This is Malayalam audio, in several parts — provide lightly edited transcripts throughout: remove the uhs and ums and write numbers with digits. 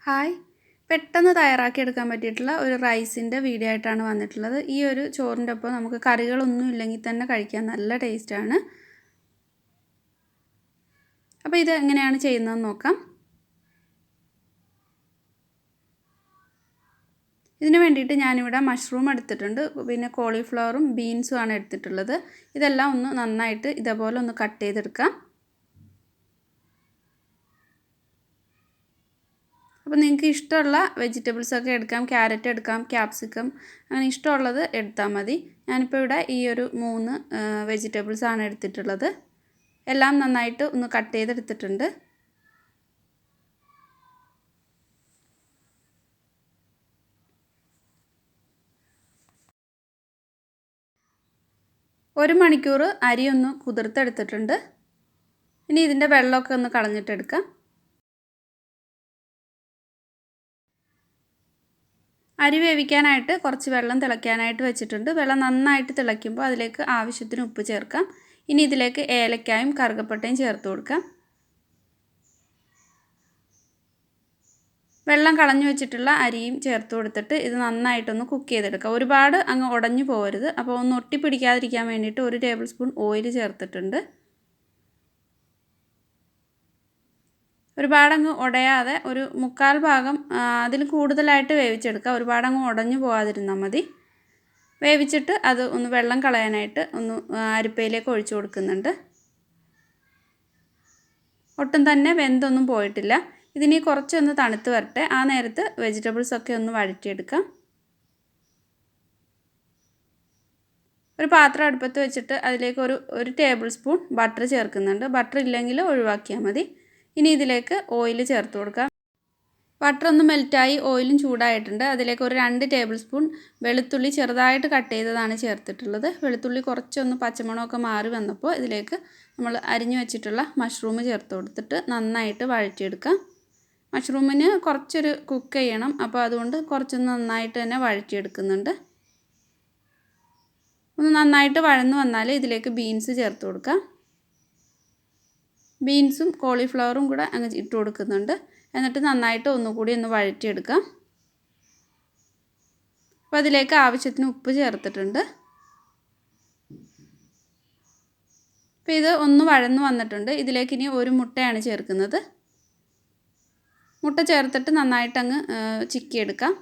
ഹായ്, പെട്ടെന്ന് തയ്യാറാക്കിയെടുക്കാൻ പറ്റിയിട്ടുള്ള ഒരു റൈസിൻ്റെ വീഡിയോ ആയിട്ടാണ് വന്നിട്ടുള്ളത്. ഈ ഒരു ചോറിൻ്റെ ഒപ്പം നമുക്ക് കറികളൊന്നും ഇല്ലെങ്കിൽ തന്നെ കഴിക്കാൻ നല്ല ടേസ്റ്റാണ്. അപ്പോൾ ഇത് എങ്ങനെയാണ് ചെയ്യുന്നതെന്ന് നോക്കാം. ഇതിന് വേണ്ടിയിട്ട് ഞാനിവിടെ മഷ്റൂം എടുത്തിട്ടുണ്ട്, പിന്നെ കോളിഫ്ലവറും ബീൻസും ആണ് എടുത്തിട്ടുള്ളത്. ഇതെല്ലാം ഒന്ന് നന്നായിട്ട് ഇതേപോലെ ഒന്ന് കട്ട് ചെയ്തെടുക്കാം. അപ്പോൾ നിങ്ങൾക്ക് ഇഷ്ടമുള്ള വെജിറ്റബിൾസൊക്കെ എടുക്കാം. ക്യാരറ്റ് എടുക്കാം, ക്യാപ്സിക്കം, അങ്ങനെ ഇഷ്ടമുള്ളത് എടുത്താൽ മതി. ഞാനിപ്പോൾ ഇവിടെ ഈ ഒരു 3 വെജിറ്റബിൾസാണ് എടുത്തിട്ടുള്ളത്. എല്ലാം നന്നായിട്ട് ഒന്ന് കട്ട് ചെയ്തെടുത്തിട്ടുണ്ട്. ഒരു മണിക്കൂർ അരി ഒന്ന് കുതിർത്തെടുത്തിട്ടുണ്ട്. ഇനി ഇതിൻ്റെ വെള്ളമൊക്കെ ഒന്ന് കളഞ്ഞിട്ടെടുക്കാം. അരി വേവിക്കാനായിട്ട് കുറച്ച് വെള്ളം തിളയ്ക്കാനായിട്ട് വെച്ചിട്ടുണ്ട്. വെള്ളം നന്നായിട്ട് തിളയ്ക്കുമ്പോൾ അതിലേക്ക് ആവശ്യത്തിന് ഉപ്പ് ചേർക്കാം. ഇനി ഇതിലേക്ക് ഏലക്കായും കറുകപ്പട്ടയും ചേർത്ത് കൊടുക്കാം. വെള്ളം കളഞ്ഞു വെച്ചിട്ടുള്ള അരിയും ചേർത്ത് കൊടുത്തിട്ട് ഇത് നന്നായിട്ടൊന്ന് കുക്ക് ചെയ്തെടുക്കാം. ഒരുപാട് അങ്ങ് ഉടഞ്ഞു പോകരുത്. അപ്പോൾ ഒന്ന് ഒട്ടിപ്പിടിക്കാതിരിക്കാൻ വേണ്ടിയിട്ട് 1 ടേബിൾ സ്പൂൺ ഓയിൽ ചേർത്തിട്ടുണ്ട്. ഒരുപാടങ്ങ് ഉടയാതെ ഒരു 1/4 ഭാഗം അതിൽ കൂടുതലായിട്ട് വേവിച്ചെടുക്കുക. ഒരുപാടങ്ങ് ഉടഞ്ഞു പോകാതിരുന്നാൽ മതി. വേവിച്ചിട്ട് അത് ഒന്ന് വെള്ളം കളയാനായിട്ട് ഒന്ന് അരിപ്പയിലേക്ക് ഒഴിച്ചു കൊടുക്കുന്നുണ്ട്. ഒട്ടും തന്നെ വെന്തൊന്നും പോയിട്ടില്ല. ഇതിനി കുറച്ചൊന്ന് തണുത്ത് വരട്ടെ. ആ നേരത്ത് വെജിറ്റബിൾസൊക്കെ ഒന്ന് വഴറ്റിയെടുക്കാം. ഒരു പാത്രം അടുപ്പത്ത് വെച്ചിട്ട് അതിലേക്ക് ഒരു ടേബിൾ സ്പൂൺ ബട്ടർ ചേർക്കുന്നുണ്ട്. ബട്ടർ ഇല്ലെങ്കിൽ ഒഴിവാക്കിയാൽ മതി. ഇനി ഇതിലേക്ക് ഓയിൽ ചേർത്ത് കൊടുക്കാം. ബട്ടർ ഒന്ന് മെൽറ്റായി ഓയിലും ചൂടായിട്ടുണ്ട്. അതിലേക്ക് ഒരു 2 ടേബിൾ സ്പൂൺ വെളുത്തുള്ളി ചെറുതായിട്ട് കട്ട് ചെയ്തതാണ് ചേർത്തിട്ടുള്ളത്. വെളുത്തുള്ളി കുറച്ചൊന്ന് പച്ചമണമൊക്കെ മാറി വന്നപ്പോൾ ഇതിലേക്ക് നമ്മൾ അരിഞ്ഞു വെച്ചിട്ടുള്ള മഷ്റൂം ചേർത്ത് കൊടുത്തിട്ട് നന്നായിട്ട് വഴറ്റിയെടുക്കാം. മഷ്റൂമിന് കുറച്ചൊരു കുക്ക് ചെയ്യണം. അപ്പോൾ അതുകൊണ്ട് കുറച്ചൊന്ന് നന്നായിട്ട് തന്നെ വഴറ്റിയെടുക്കുന്നുണ്ട്. ഒന്ന് നന്നായിട്ട് വഴന്നു വന്നാൽ ഇതിലേക്ക് ബീൻസ് ചേർത്ത് കൊടുക്കാം. ബീൻസും കോളിഫ്ലവറും കൂടെ അങ്ങ് ഇട്ട് കൊടുക്കുന്നുണ്ട്. എന്നിട്ട് നന്നായിട്ട് ഒന്നുകൂടി ഒന്ന് വഴറ്റിയെടുക്കാം. അപ്പോൾ അതിലേക്ക് ആവശ്യത്തിന് ഉപ്പ് ചേർത്തിട്ടുണ്ട്. അപ്പോൾ ഇത് ഒന്ന് വഴന്നു വന്നിട്ടുണ്ട്. ഇതിലേക്ക് ഇനി ഒരു മുട്ടയാണ് ചേർക്കുന്നത്. മുട്ട ചേർത്തിട്ട് നന്നായിട്ടങ്ങ് ചിക്കിയെടുക്കാം.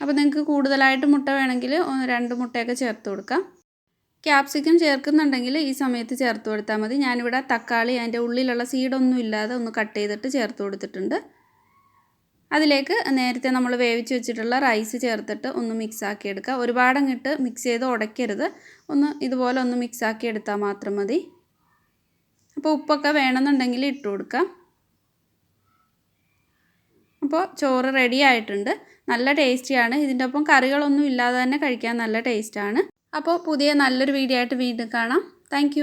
അപ്പോൾ നിങ്ങൾക്ക് കൂടുതലായിട്ട് മുട്ട വേണമെങ്കിൽ 2 മുട്ടയൊക്കെ ചേർത്ത് കൊടുക്കാം. ക്യാപ്സിക്കം ചേർക്കുന്നുണ്ടെങ്കിൽ ഈ സമയത്ത് ചേർത്ത് കൊടുത്താൽ മതി. ഞാനിവിടെ തക്കാളി അതിൻ്റെ ഉള്ളിലുള്ള സീഡൊന്നും ഇല്ലാതെ ഒന്ന് കട്ട് ചെയ്തിട്ട് ചേർത്ത് കൊടുത്തിട്ടുണ്ട്. അതിലേക്ക് നേരത്തെ നമ്മൾ വേവിച്ച് വെച്ചിട്ടുള്ള റൈസ് ചേർത്തിട്ട് ഒന്ന് മിക്സാക്കി എടുക്കുക. ഒരുപാടങ്ങിട്ട് മിക്സ് ചെയ്ത് ഉടയ്ക്കരുത്. ഒന്ന് ഇതുപോലെ ഒന്ന് മിക്സാക്കി എടുത്താൽ മാത്രം മതി. അപ്പോൾ ഉപ്പൊക്കെ വേണമെന്നുണ്ടെങ്കിൽ ഇട്ട് കൊടുക്കാം. അപ്പോൾ ചോറ് റെഡി ആയിട്ടുണ്ട്. നല്ല ടേസ്റ്റിയാണ്. ഇതിൻ്റെ ഒപ്പം കറികളൊന്നും ഇല്ലാതെ തന്നെ കഴിക്കാൻ നല്ല ടേസ്റ്റാണ്. അപ്പോൾ പുതിയ നല്ലൊരു വീഡിയോ ആയിട്ട് വീണ്ടും കാണാം. താങ്ക്